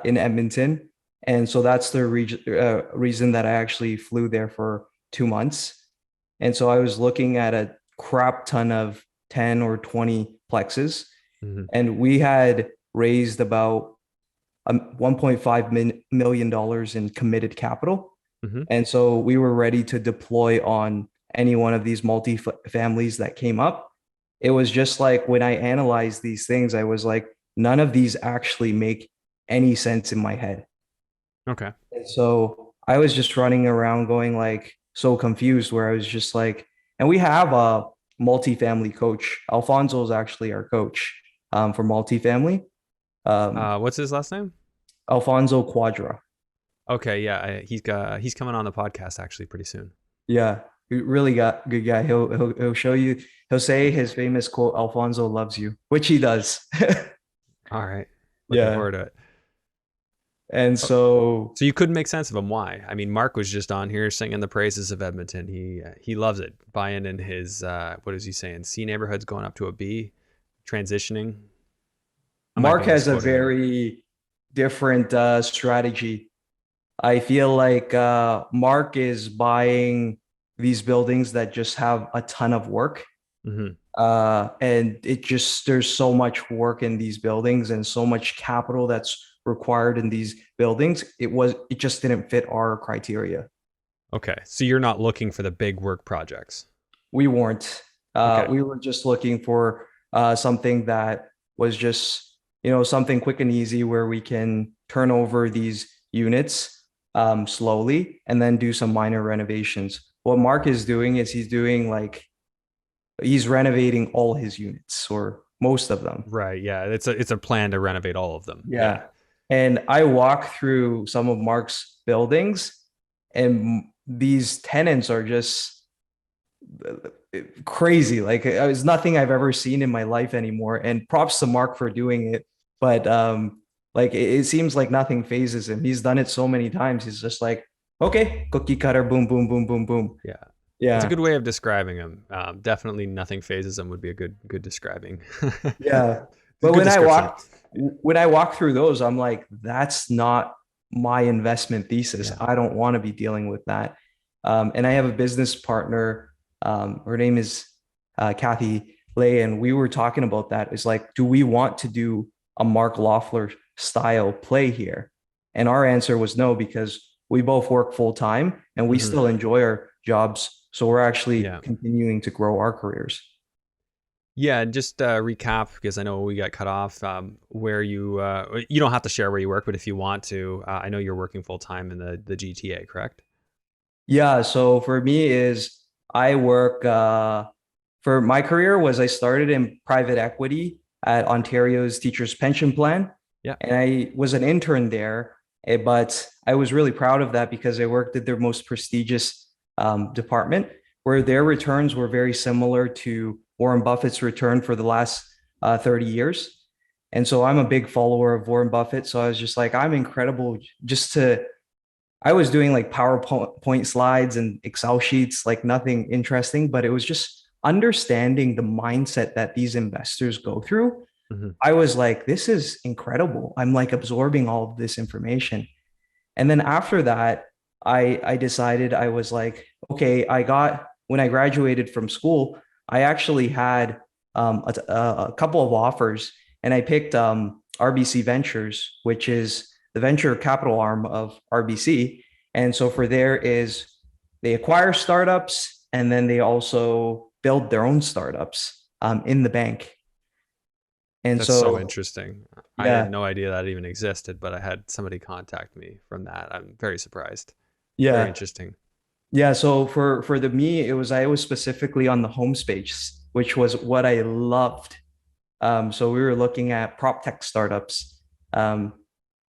in Edmonton. And so that's the reason that I actually flew there for 2 months. And so I was looking at a crap ton of 10 or 20 plexes. Mhm. And we had raised about $1.5 million in committed capital. Mhm. And so we were ready to deploy on any one of these multi-families that came up. It was just like when I analyzed these things, I was like, none of these actually make any sense in my head. Okay. And so I was just running around going like so confused where I was just like, and we have a multifamily coach. Alfonso is actually our coach for multifamily. What's his last name? Alfonso Quadra. Okay, yeah, he's coming on the podcast actually pretty soon. Yeah, he really got good guy. He'll show you. He'll say his famous quote, "Alfonso loves you," which he does. All right, looking Yeah, forward to it. and Oh, so so you couldn't make sense of him. Why? I mean, Mark was just on here singing the praises of Edmonton. He loves it. Buying in his what is he saying? C neighborhoods going up to a B, transitioning. I might Mark be has a misquoting him. very different strategy. I feel like Mark is buying these buildings that just have a ton of work. Hmm. And it just there's so much work in these buildings and so much capital that's required in these buildings. It just didn't fit our criteria. Okay, so you're not looking for the big work projects. We weren't. Okay. We were just looking for something that was just something quick and easy where we can turn over these units slowly and then do some minor renovations. What Mark is doing is he's renovating all his units or most of them. Right. Yeah. It's a plan to renovate all of them. Yeah. Yeah. And I walk through some of Mark's buildings, and these tenants are just crazy. Like it's nothing I've ever seen in my life anymore. And props to Mark for doing it. But like it seems like nothing phases him. He's done it so many times. He's just like, okay, cookie cutter, boom, boom, boom, boom, boom. Yeah. That's a Yeah. good way of describing him. Definitely nothing phases him would be a good describing. Yeah. It's a But good description. when I walk through those, I'm like, that's not my investment thesis. Yeah. I don't want to be dealing with that. And I have a business partner. Her name is Kathy Lay, and we were talking about that. Is like, do we want to do a Mark Loeffler style play here? And our answer was no, because we both work full time and we Hmm. still enjoy our jobs. So we're actually Yeah. continuing to grow our careers. Yeah, and just recap because I know we got cut off. Where you don't have to share where you work, but if you want to, I know you're working full time in the GTA, correct? Yeah, so for me is I work for my career was I started in private equity at Ontario's Teachers Pension Plan, Yeah. and I was an intern there. But I was really proud of that because I worked at their most prestigious department, where their returns were very similar to Warren Buffett's return for the last 30 years. And so I'm a big follower of Warren Buffett. So I was just like, I'm incredible just to I was doing like PowerPoint slides and Excel sheets, like nothing interesting, but it was just understanding the mindset that these investors go through. Hmm. I was like, this is incredible. I'm like absorbing all of this information. And then after that, I decided I was like, okay, when I graduated from school, I actually had a couple of offers, and I picked RBC Ventures, which is the venture capital arm of RBC. And so for there is they acquire startups and then they also build their own startups in the bank. And That's so so interesting. I had yeah, no idea that even existed, but I had somebody contact me from that. I'm very surprised. Very yeah. interesting. Yeah, so for the me, it was I was specifically on the home space, which was what I loved. So we were looking at prop tech startups. Um,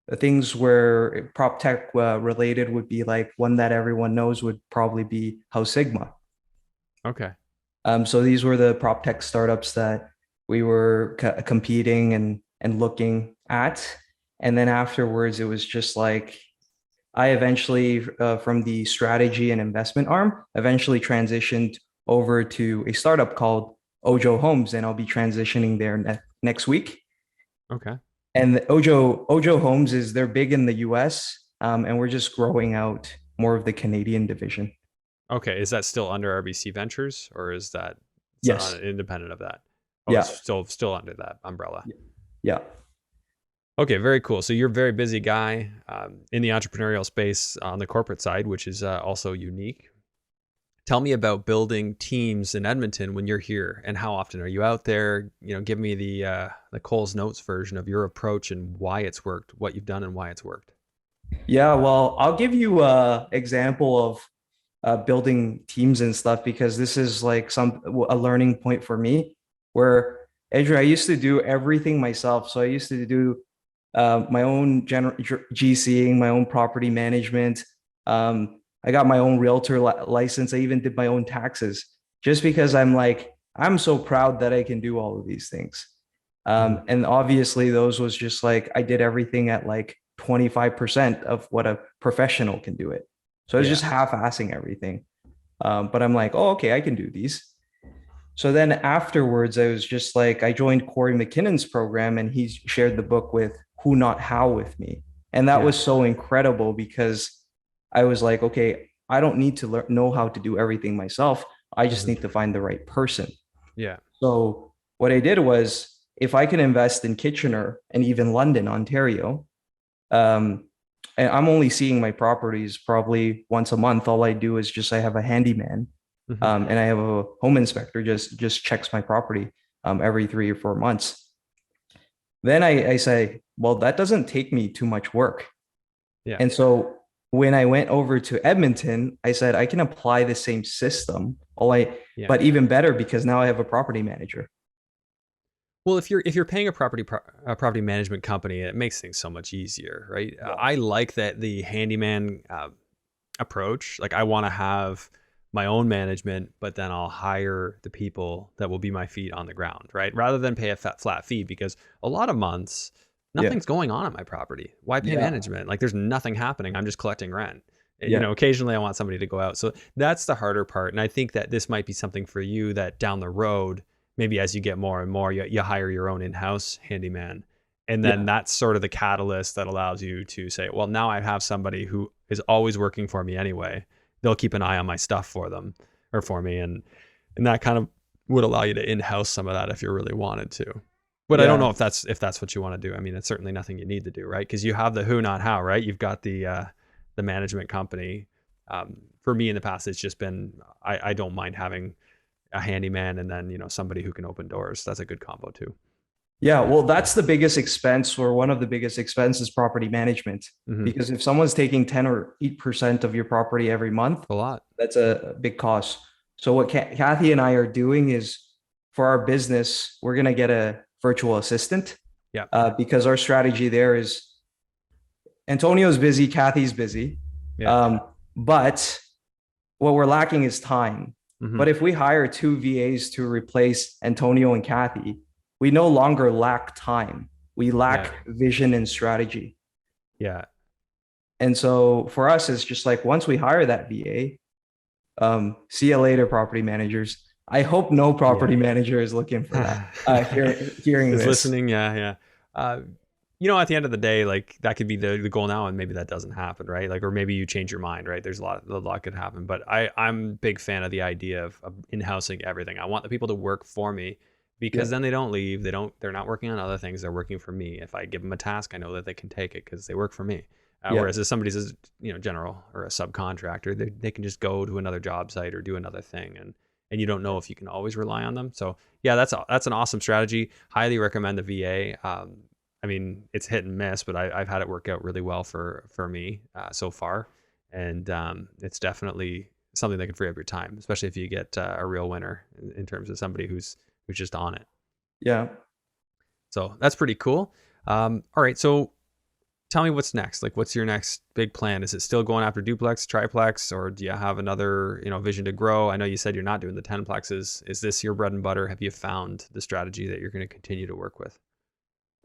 the things where prop tech related would be like one that everyone knows would probably be How Sigma. Okay. So these were the prop tech startups that we were competing and looking at. And then afterwards, it was just like I eventually, from the strategy and investment arm, eventually transitioned over to a startup called Ojo Homes, and I'll be transitioning there next week. Okay. And Ojo Homes is they're big in the U.S. And we're just growing out more of the Canadian division. Okay. Is that still under RBC Ventures or is that it's Yes. independent of that? Oh, it's Yeah. still under that umbrella. Yeah. Okay, very cool. So you're a very busy guy in the entrepreneurial space on the corporate side, which is also unique. Tell me about building teams in Edmonton when you're here, and how often are you out there? You know, give me the Cole's Notes version of your approach and why it's worked, what you've done, and why it's worked. Yeah. Well, I'll give you a example of building teams and stuff because this is like a learning point for me where Andrew, I used to do everything myself. So I used to do my own GCing, my own property management. I got my own realtor license. I even did my own taxes just because I'm so proud that I can do all of these things. Hmm. And obviously, those was just like I did everything at like 25% of what a professional can do it. So I was just Yeah. half-assing everything. But I'm like, oh, okay, I can do these. So then afterwards, I was just like, I joined Corey McKinnon's program and he shared the book with Who Not How with me. And that Yeah. was so incredible because I was like, okay, I don't need to know how to do everything myself. I just Hmm. need to find the right person. Yeah. So what I did was, if I can invest in Kitchener and even London, Ontario, um, and I'm only seeing my properties probably once a month. All I do is just I have a handyman, Hmm. and I have a home inspector just checks my property every 3 or 4 months. Then I say, well, that doesn't take me too much work. Yeah. And so when I went over to Edmonton, I said I can apply the same system. Yeah. But even better because now I have a property manager. Well, if you're paying a property management company, it makes things so much easier, right? Yeah. I like that the handyman approach. Like I want to have my own management, but then I'll hire the people that will be my feet on the ground, right? Rather than pay a flat fee because a lot of months Yeah. nothing's going on at my property. Why pay Yeah. management? Like there's nothing happening. I'm just collecting rent. You Yeah. know, occasionally I want somebody to go out. So that's the harder part. And I think that this might be something for you that down the road, maybe as you get more and more, you hire your own in-house handyman. And then Yeah. that's sort of the catalyst that allows you to say, well, now I have somebody who is always working for me anyway. They'll keep an eye on my stuff for them or for me. And that kind of would allow you to in-house some of that if you really wanted to. But I don't Yeah. know if that's what you want to do. I mean, it's certainly nothing you need to do, right? Because you have the who, not how, right? You've got the management company. For me in the past, it's just been, I don't mind having a handyman and then, somebody who can open doors. That's a good combo too. Yeah, well, that's the biggest expense, or one of the biggest expenses, property management. Hmm. Because if someone's taking 10 or 8% of your property every month, A lot. that's a big cost. So what Kathy and I are doing is, for our business, we're gonna get a virtual assistant, Yeah. because our strategy there is Antonio's busy, Kathy's busy, Yeah. um, but what we're lacking is time. Hmm. But if we hire two VAs to replace Antonio and Kathy, we no longer lack time. We Yeah. lack vision and strategy. Yeah. And so for us, it's just like, once we hire that VA, see you later, property managers. I hope no property manager is looking for that. Hearing Is this. listening. Yeah. Yeah. Uh, at the end of the day, like that could be the goal now, and maybe that doesn't happen, right? Like, or maybe you change your mind, right? There's a lot could happen, but I'm a big fan of the idea of in-housing everything. I want the people to work for me, Yeah. because then they don't leave. They're not working on other things. They're working for me. If I give them a task, I know that they can take it because they work for me. Yeah. Whereas if somebody's general or a subcontractor, they can just go to another job site or do another thing, and you don't know if you can always rely on them. So yeah, that's an awesome strategy. Highly recommend the VA. I mean, it's hit and miss, but I've had it work out really well for me so far, and it's definitely something that can free up your time, especially if you get a real winner in terms of somebody who's just on it. Yeah. So that's pretty cool. All right, so tell me what's next. Like, what's your next big plan? Is it still going after duplex, triplex, or do you have another vision to grow? I know you said you're not doing the 10 plexes. Is this your bread and butter? Have you found the strategy that you're going to continue to work with?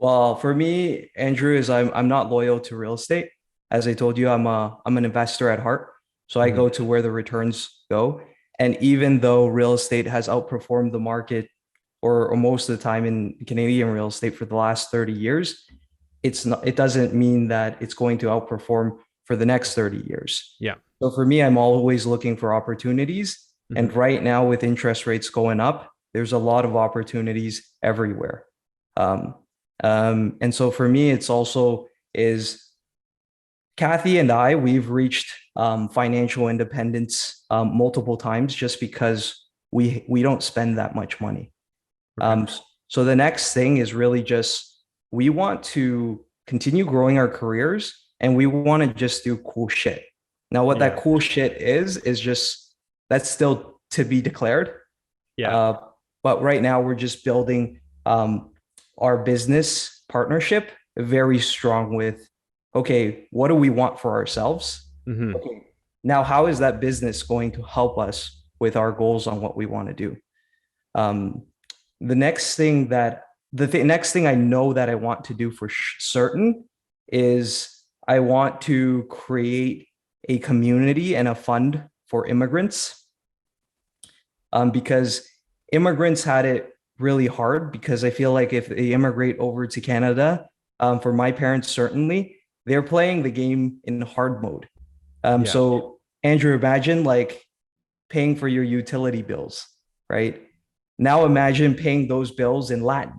Well, for me, Andrew, is I'm not loyal to real estate. As I told you, I'm an investor at heart. So I Hmm. go to where the returns go. And even though real estate has outperformed the market, or most of the time in Canadian real estate for the last 30 years, it doesn't mean that it's going to outperform for the next 30 years. Yeah. So for me, I'm always looking for opportunities. Hmm. And right now, with interest rates going up, there's a lot of opportunities everywhere. Um, and so for me, it's also is Kathy and I, we've reached financial independence multiple times, just because we don't spend that much money. Okay. So the next thing is really just, we want to continue growing our careers, and we want to just do cool shit. Now, what that Yeah. cool shit is just, that's still to be declared. Yeah. Uh, but right now we're just building our business partnership very strong with, okay, what do we want for ourselves? Hmm. Okay, now how is that business going to help us with our goals on what we want to do? Um, the next thing that next thing I know that I want to do for certain is, I want to create a community and a fund for immigrants, because immigrants had it really hard. Because I feel like if they immigrate over to Canada, for my parents, certainly, they're playing the game in hard mode. Yeah. So Andrew, imagine like paying for your utility bills, right? Now imagine paying those bills in Latin.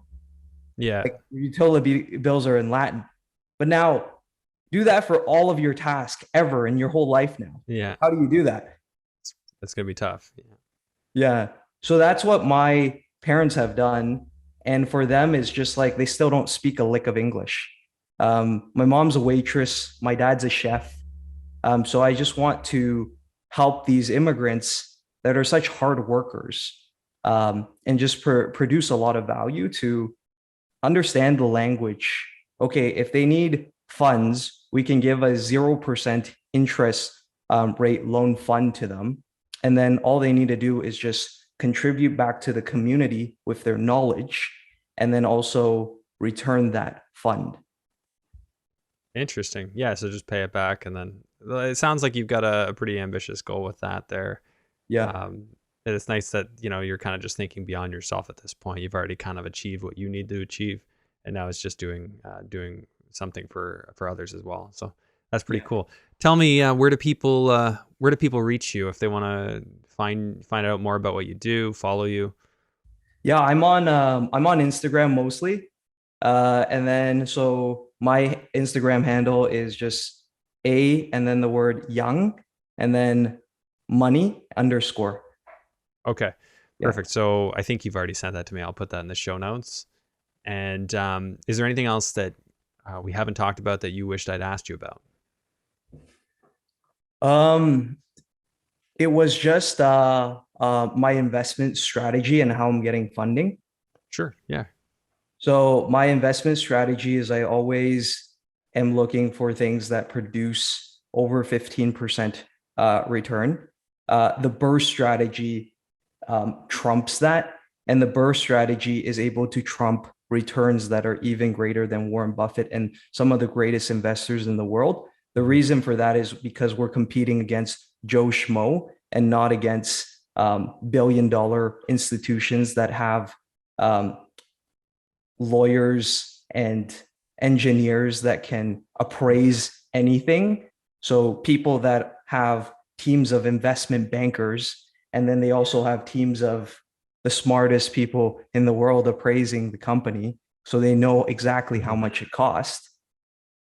Yeah. Like, utility bills are in Latin. But now do that for all of your tasks ever in your whole life now. Yeah. How do you do that? That's gonna be tough. Yeah. Yeah. So that's what my parents have done. And for them, it's just like, they still don't speak a lick of English. My mom's a waitress, my dad's a chef. So I just want to help these immigrants that are such hard workers, and just produce a lot of value, to understand the language. Okay, if they need funds, we can give a 0% interest rate loan fund to them. And then all they need to do is just contribute back to the community with their knowledge, and then also return that fund. Interesting. Yeah. So just pay it back, and then it sounds like you've got a pretty ambitious goal with that there. Yeah. Um, and it's nice that you're kind of just thinking beyond yourself at this point. You've already kind of achieved what you need to achieve, and now it's just doing something for others as well. So that's pretty Yeah. cool. Tell me, where do people reach you if they want to find out more about what you do, follow you? Yeah, I'm on Instagram mostly. And then so my Instagram handle is just A and then the word Young and then money underscore. Okay, Yeah. perfect. So I think you've already sent that to me. I'll put that in the show notes. And is there anything else that we haven't talked about that you wished I'd asked you about? Um, it was just my investment strategy and how I'm getting funding. Sure. Yeah. So my investment strategy is I always am looking for things that produce over 15% return. The BRRRR strategy trumps that, and the BRRRR strategy is able to trump returns that are even greater than Warren Buffett and some of the greatest investors in the world. The reason for that is because we're competing against Joe Schmo and not against billion-dollar institutions that have lawyers and engineers that can appraise anything. So people that have teams of investment bankers, and then they also have teams of the smartest people in the world appraising the company. So they know exactly how much it costs.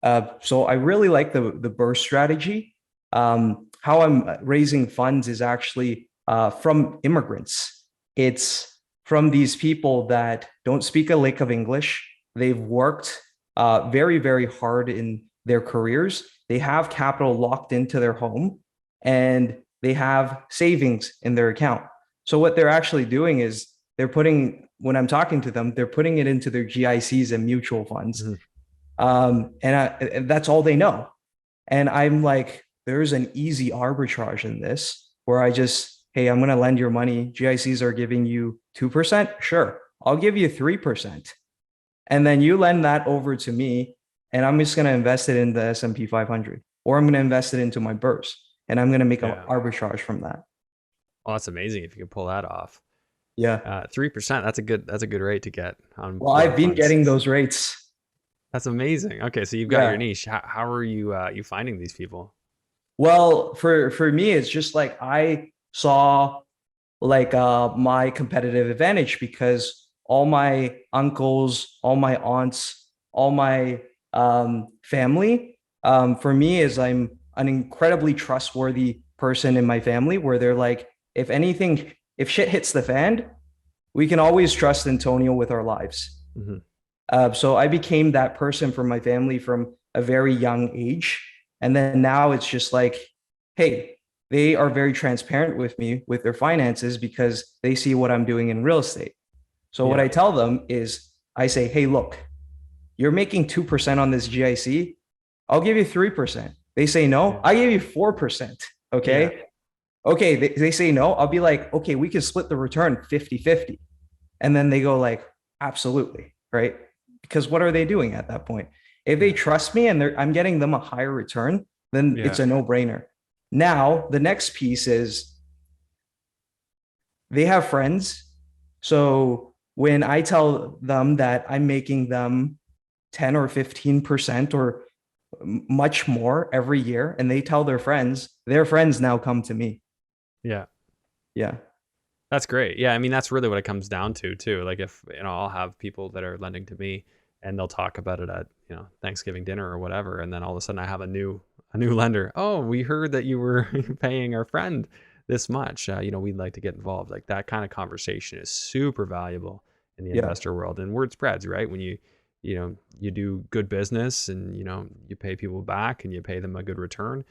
So I really like the BRRRR strategy. How I'm raising funds is actually from immigrants. It's from these people that don't speak a lick of English. They've worked very, very hard in their careers. They have capital locked into their home and they have savings in their account. So what they're actually doing is they're putting, when I'm talking to them, they're putting it into their GICs and mutual funds. And that's all they know. And I'm like, there's an easy arbitrage in this where I just, hey, I'm going to lend your money. GICs are giving you 2%. Sure. I'll give you 3%. And then you lend that over to me and I'm just going to invest it in the S&P 500, or I'm going to invest it into my BRRRRs and I'm going to make an arbitrage from that. Well, that's amazing if you could pull that off. Yeah. 3%. That's a good rate to get on. Well, I've been getting those rates. That's amazing. Okay, so you've got your niche. How are you finding these people? Well, for me, it's just like I saw like my competitive advantage because all my uncles, all my aunts, all my family, for me is I'm an incredibly trustworthy person in my family where they're like, if anything, if shit hits the fan, we can always trust Antonio with our lives. So I became that person for my family from a very young age. And then now it's just like, hey, they are very transparent with me with their finances because they see what I'm doing in real estate. So what I tell them is I say, hey, look, you're making 2% on this GIC. I'll give you 3%. They say no, I give you 4%. Okay. Yeah. Okay. They say no. I'll be like, okay, we can split the return 50-50. And then they go like, absolutely. Right. Because what are they doing at that point? If they trust me and I'm getting them a higher return, then it's a no-brainer. Now, the next piece is they have friends. So when I tell them that I'm making them 10 or 15% or much more every year, and they tell their friends now come to me. Yeah. Yeah. That's great. Yeah. I mean, that's really what it comes down to too. Like if, I'll have people that are lending to me and they'll talk about it at, Thanksgiving dinner or whatever. And then all of a sudden I have a new lender. Oh, we heard that you were paying our friend this much. We'd like to get involved. Like that kind of conversation is super valuable in the investor world, and word spreads, right? When you do good business and, you pay people back and you pay them a good return,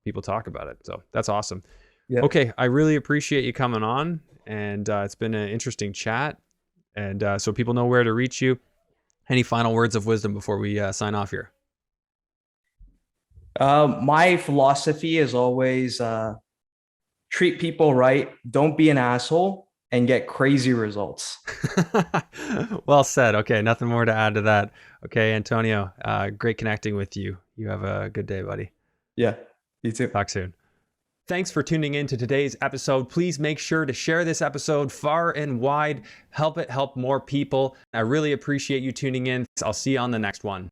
people talk about it. So that's awesome. Yeah. Okay. I really appreciate you coming on, and it's been an interesting chat. And so people know where to reach you. Any final words of wisdom before we sign off here? My philosophy is always treat people right, don't be an asshole, and get crazy results. Well said. Okay, nothing more to add to that. Okay, Antonio, great connecting with you. You have a good day, buddy. Yeah, you too. Talk soon. Thanks for tuning in to today's episode. Please make sure to share this episode far and wide. Help it help more people. I really appreciate you tuning in. I'll see you on the next one.